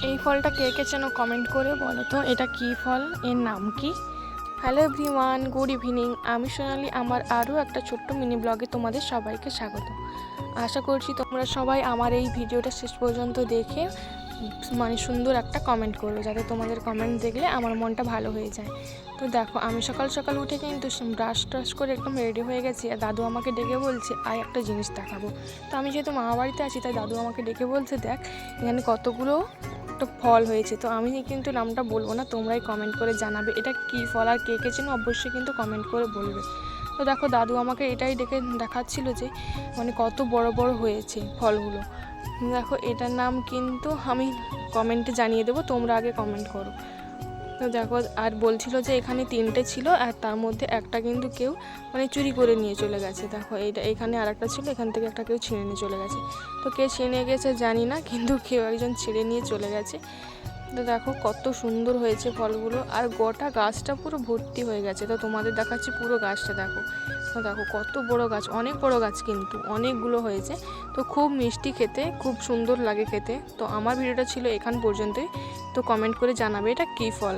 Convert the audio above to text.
এই ফলটা কে কে চেনো কমেন্ট করে বলো তো, এটা কি ফল, এর নাম কি? Hello everyone, good evening. আমি সোনালি, আমার আরও একটা ছোট্ট মিনি ব্লগে তোমাদের সবাইকে স্বাগত। আশা করছি তোমরা সবাই আমার এই ভিডিওটা শেষ পর্যন্ত দেখে সুন্দর একটা কমেন্ট করবে, যাতে তোমাদের কমেন্ট দেখলে আমার মনটা ভালো হয়ে যায়। তো দেখো, আমি সকাল সকাল উঠে কিন্তু ব্রাশ ট্রাশ করে একদম রেডি হয়ে গেছি, আর দাদু আমাকে ডেকে বলছে আয় একটা জিনিস দেখাবো। তো আমি যেহেতু মামা বাড়িতে আছি, তাই দাদু আমাকে ডেকে বলছে দেখ এখানে কতগুলো একটা ফল হয়েছে। তো আমি কিন্তু নামটা বলবো না, তোমরাই কমেন্ট করে জানাবে এটা কী ফল, আর কে কে চেনো অবশ্যই কিন্তু কমেন্ট করে বলবে। তো দেখো, দাদু আমাকে এটাই দেখাচ্ছিল যে কত বড় বড় হয়েছে ফলগুলো। দেখো, এটার নাম কিন্তু আমি কমেন্টে জানিয়ে দেবো, তোমরা আগে কমেন্ট করো। তো দেখো, আর বলছিল যে এখানে 3টে ছিল, আর তার মধ্যে একটা কিন্তু কেউ চুরি করে নিয়ে চলে গেছে। দেখো, এখানে আর একটা ছিল, এখান থেকে একটা কেউ ছিঁড়ে নিয়ে চলে গেছে। তো কে ছিঁড়ে গেছে জানি না, কিন্তু কেউ একজন ছিঁড়ে নিয়ে চলে গেছে। তো দেখো কত সুন্দর হয়েছে ফলগুলো, আর গোটা গাছটা পুরো ভর্তি হয়ে গেছে। তো তোমাদের দেখাচ্ছি পুরো গাছটা দেখো। তো দেখো কত বড় গাছ, অনেক বড় গাছ, কিন্তু অনেকগুলো হয়েছে। তো খুব মিষ্টি খেতে, খুব সুন্দর লাগে খেতে। তো আমার ভিডিওটা ছিল এখান পর্যন্তই। তো কমেন্ট করে জানাবে এটা কী ফল।